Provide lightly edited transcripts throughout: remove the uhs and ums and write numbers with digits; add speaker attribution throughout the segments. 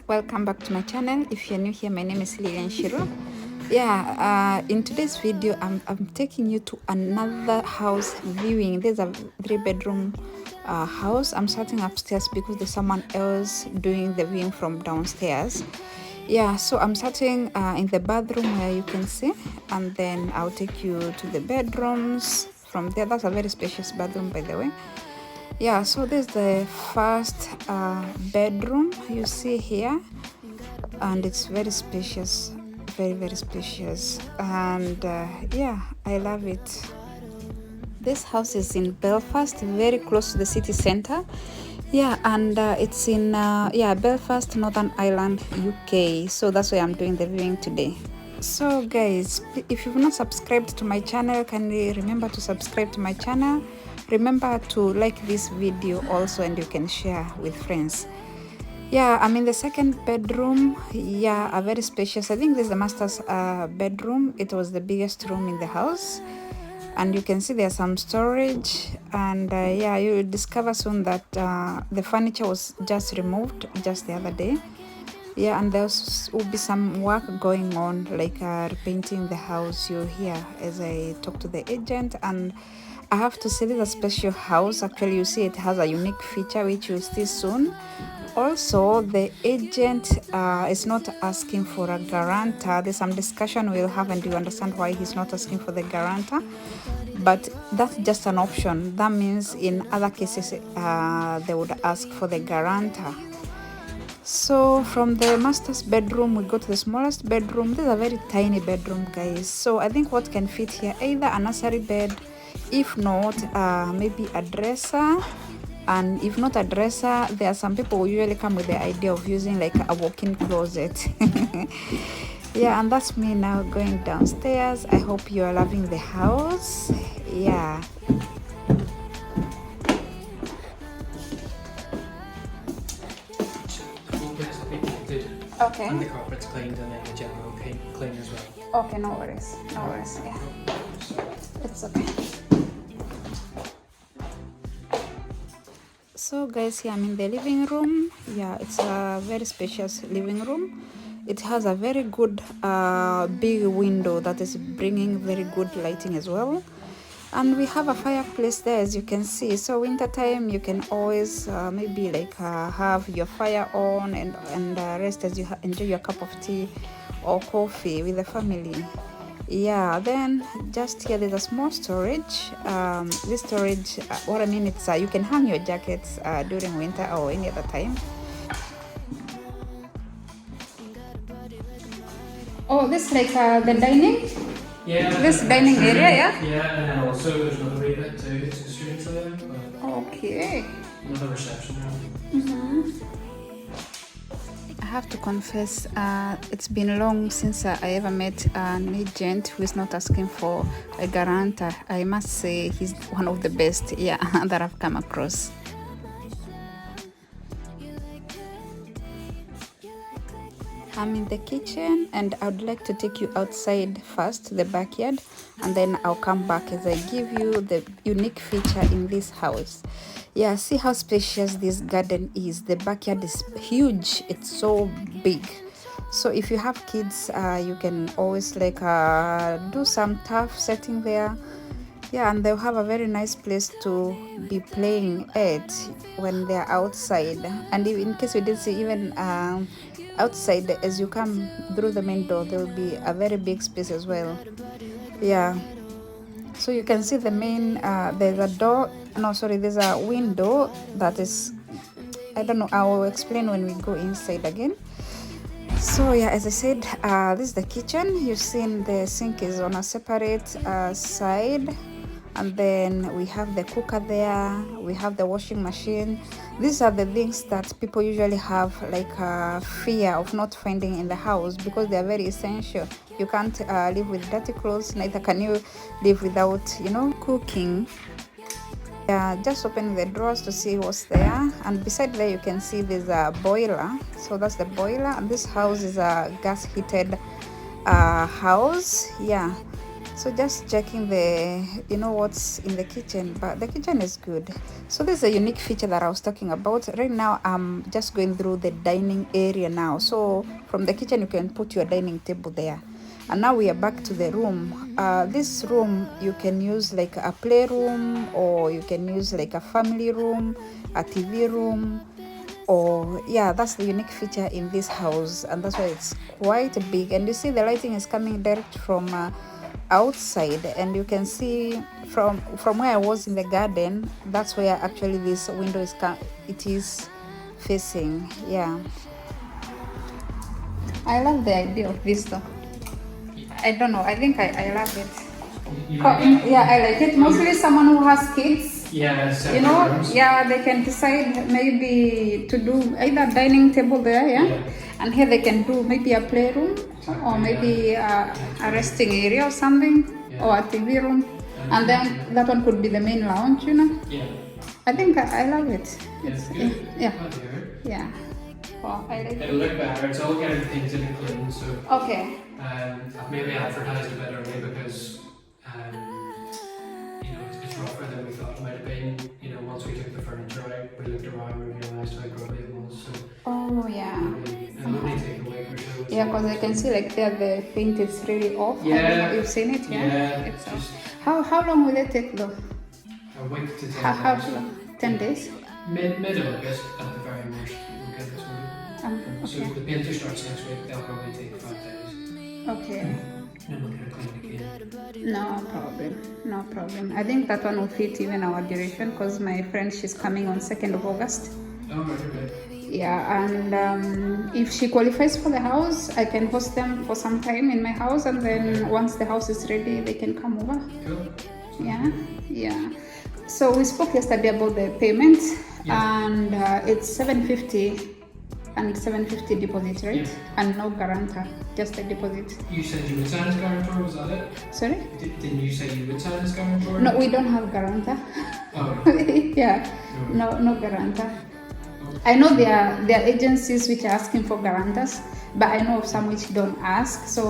Speaker 1: welcome back to my channel. If you're new here, my name is Lilianshiruukrn. In today's video I'm taking you to another house viewing. There's a 3-bedroom house. I'm starting upstairs because there's someone else doing the viewing from downstairs. So I'm starting in the bathroom where you can see, and then I'll take you to the bedrooms from there. That's a very spacious bathroom, by the way. So there's the first bedroom you see here, and it's very spacious, very spacious, and I love it. This house is in Belfast, very close to the city center. It's in Belfast Northern Ireland, UK. So that's why I'm doing the viewing today. So guys, if you've not subscribed to my channel, kindly remember to subscribe to my channel. Remember to like this video also, and you can share with friends. I'm in the second bedroom. A very spacious, I think this is the master's bedroom. It was the biggest room in the house, and you can see there's some storage, and you will discover soon that the furniture was just removed just the other day. And there will be some work going on, like repainting the house. You'll hear as I talk to the agent. And I have to say, this is a special house. Actually, you see it has a unique feature which you'll see soon. Also, the agent is not asking for a guarantor. There's some discussion we'll have, and you understand why he's not asking for the guarantor. But that's just an option. That means in other cases they would ask for the guarantor. So from the master's bedroom we go to the smallest bedroom. This is a very tiny bedroom, guys. So I think what can fit here, either a nursery bed, if not maybe a dresser. And if not a dresser, there are some people who usually come with the idea of using like a walk-in closet. And that's me now going downstairs. I hope you are loving the house. Okay.
Speaker 2: And the carpet's cleaned, and then the general clean as well.
Speaker 1: Okay, no worries. No worries. It's okay. So guys, here I'm in the living room. It's a very spacious living room. It has a very good big window that is bringing very good lighting as well. And we have a fireplace there, as you can see. So winter time you can always maybe like have your fire on and rest as you enjoy your cup of tea or coffee with the family. Then just here there's a small storage. This storage, what I mean, it's you can hang your jackets during winter or any other time. Oh, this is like the dining? This dining area,
Speaker 2: and then also there's another wee bit too. It's strangely there.
Speaker 1: Okay.
Speaker 2: Another reception room.
Speaker 1: I have to confess, it's been long since I ever met an agent who is not asking for a guarantor. I must say he's one of the best that I've come across. I'm in the kitchen, and I would like to take you outside first, the backyard, and then I'll come back as I give you the unique feature in this house. See how spacious this garden is. The backyard is huge. It's so big. So if you have kids, you can always like do some turf setting there. And they'll have a very nice place to be playing at when they're outside. And in case you didn't see, even outside, as you come through the main door, there will be a very big space as well. So you can see the main there's a door, there's a window that is, I don't know, I will explain when we go inside again. So as I said, this is the kitchen. You've seen the sink is on a separate side, and then we have the cooker there, we have the washing machine. These are the things that people usually have like fear of not finding in the house, because they are very essential. You can't live with dirty clothes, neither can you live without cooking. Just open the drawers to see what's there, and beside there you can see there's a boiler. So that's the boiler, and this house is a gas heated house. So just checking the, you know, what's in the kitchen, but the kitchen is good. So this is a unique feature that I was talking about. Right now I'm just going through the dining area now. So from the kitchen you can put your dining table there. And now we are back to the room. This room you can use like a playroom, or you can use like a family room, a TV room, or yeah, that's the unique feature in this house, and that's why it's quite big. And you see the lighting is coming direct from outside, and you can see from where I was in the garden, that's where actually this window is facing. Yeah, I love the idea of this though. I don't know, I think I love it. Yeah, I like it. Mostly someone who has kids,
Speaker 2: Yeah,
Speaker 1: you know,
Speaker 2: rooms.
Speaker 1: yeah, they can decide maybe to do either dining table there, yeah, and here they can do maybe a playroom, or maybe a resting area or something, or a TV room, and then that one could be the main lounge, you know.
Speaker 2: Yeah.
Speaker 1: I think I love it.
Speaker 2: It's good.
Speaker 1: Yeah,
Speaker 2: Glad to hear it.
Speaker 1: yeah. Well, I like
Speaker 2: It'll
Speaker 1: it.
Speaker 2: look better. It's all getting things in clean, so
Speaker 1: Okay.
Speaker 2: I've maybe advertised a bit early because you know, it's rougher than we thought it might have been. You know, once we took the furniture out, we looked around and we realised how grubbly it was. So
Speaker 1: Oh yeah.
Speaker 2: it'll only take a week or so.
Speaker 1: Yeah, because I can see like there the paint is really off. I don't know if you've seen it, yeah.
Speaker 2: Yeah.
Speaker 1: It's off.
Speaker 2: Just
Speaker 1: How long will it take though?
Speaker 2: a week to 10
Speaker 1: How
Speaker 2: days.
Speaker 1: long? 10 days?
Speaker 2: Mid of August at the very most. We'll get this one. So
Speaker 1: Okay.
Speaker 2: the painter starts next week. They'll probably take 5 days.
Speaker 1: Okay.
Speaker 2: And we'll get it cleaned again.
Speaker 1: No problem. No problem. I think that one will fit even our duration, because my friend, she's coming on 2nd of August.
Speaker 2: Oh, right.
Speaker 1: Yeah, and if she qualifies for the house, I can host them for some time in my house, and then once the house is ready, they can come over.
Speaker 2: Cool.
Speaker 1: Yeah. So we spoke yesterday about the payment,
Speaker 2: Yeah.
Speaker 1: and it's 750 and 750 deposit, right?
Speaker 2: Yeah.
Speaker 1: And no guarantor, just a deposit.
Speaker 2: You said you would sign as guarantor, was that it?
Speaker 1: Sorry?
Speaker 2: Didn't you say you would sign as guarantor?
Speaker 1: No, we don't have guarantor.
Speaker 2: Oh,
Speaker 1: Yeah, no guarantor. I know there are agencies which are asking for guarantors, but I know of some which don't ask, so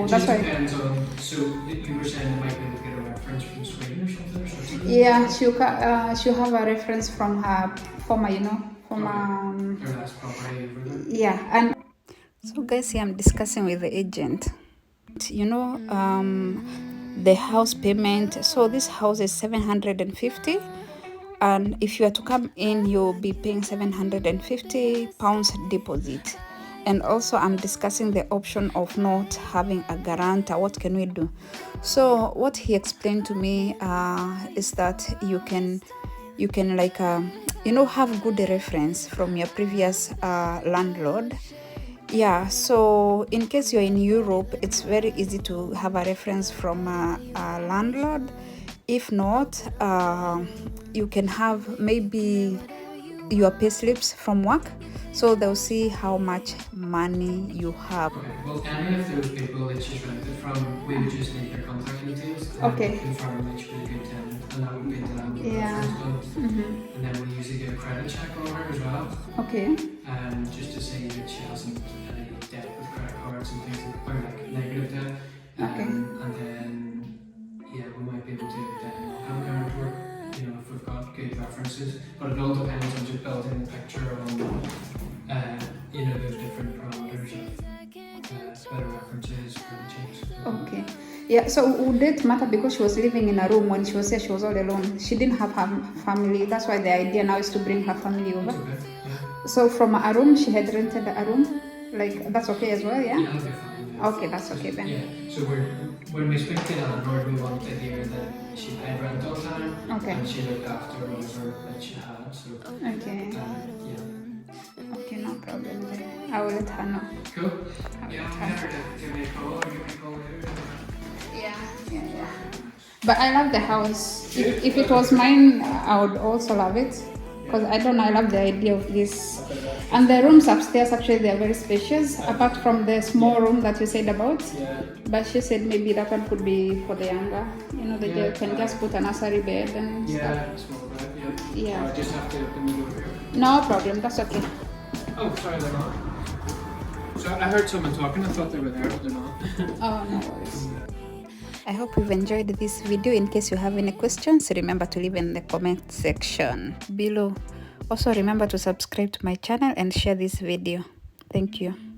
Speaker 2: it
Speaker 1: that's
Speaker 2: just
Speaker 1: why.
Speaker 2: depends on, so you were saying they might be able to get a reference from Sweden or something?
Speaker 1: Yeah, she'll have a reference from her former, you know, from
Speaker 2: Or that's property over there?
Speaker 1: yeah. And so guys, here I'm discussing with the agent, you know, the house payment. So this house is 750, and if you are to come in, you'll be paying 750 pounds deposit. And also I'm discussing the option of not having a guarantor. What can we do? So what he explained to me is that you can like you know, have good reference from your previous landlord. Yeah, so in case you're in Europe, it's very easy to have a reference from a landlord. If not, you can have maybe your pay slips from work, so they'll see how much money you have.
Speaker 2: Okay, well, any of those people that she's rented from, we would just need their contact details. And
Speaker 1: Okay.
Speaker 2: confirm that she's a good tenant, and that would be the landlord
Speaker 1: Yeah.
Speaker 2: reference done.
Speaker 1: Mm-hmm.
Speaker 2: And then we usually get a credit check on her as well,
Speaker 1: Okay.
Speaker 2: just to see that she hasn't any debt with credit cards and things, or like negative debt.
Speaker 1: Okay.
Speaker 2: And then, yeah, we might be able to then have a guarantor, you know, if we've got good references. But it all depends on just building the picture on, you know, those different parameters of better references for the checks.
Speaker 1: Okay. Yeah, so would it matter because she was living in a room when she was here, she was all alone? She didn't have her family. That's why the idea now is to bring her family over.
Speaker 2: It's okay, yeah.
Speaker 1: So from a room, she had rented a room. Like, that's okay as well, yeah?
Speaker 2: Yeah, that'll be fine. Yeah.
Speaker 1: Okay, that's okay then.
Speaker 2: Yeah, so when we speak to the landlord, we want to hear that she paid rent all the time.
Speaker 1: Okay.
Speaker 2: And she looked after whatever that she had, so,
Speaker 1: Okay.
Speaker 2: yeah.
Speaker 1: Okay, no problem then. I will let her know.
Speaker 2: Cool.
Speaker 1: I will
Speaker 2: Yeah,
Speaker 1: let
Speaker 2: I'm
Speaker 1: her
Speaker 2: here to give me a call or give me a call later.
Speaker 1: Yeah. But I love the house. If it was mine, I would also love it. Because I don't know, I love the idea of this. And the rooms upstairs, actually, they are very spacious, apart from the small room that you said about.
Speaker 2: Yeah.
Speaker 1: But she said maybe that one could be for the younger. You know, they
Speaker 2: Yeah.
Speaker 1: can just put a nursery bed and stuff.
Speaker 2: Yeah, small bed, yeah.
Speaker 1: Yeah.
Speaker 2: I just have to open the door here.
Speaker 1: No problem, that's okay.
Speaker 2: Oh, sorry, they're not. So I heard someone talking, I thought they were there, but they're not.
Speaker 1: Oh, no worries. I hope you've enjoyed this video. In case you have any questions, remember to leave in the comment section below. Also remember to subscribe to my channel and share this video. Thank you.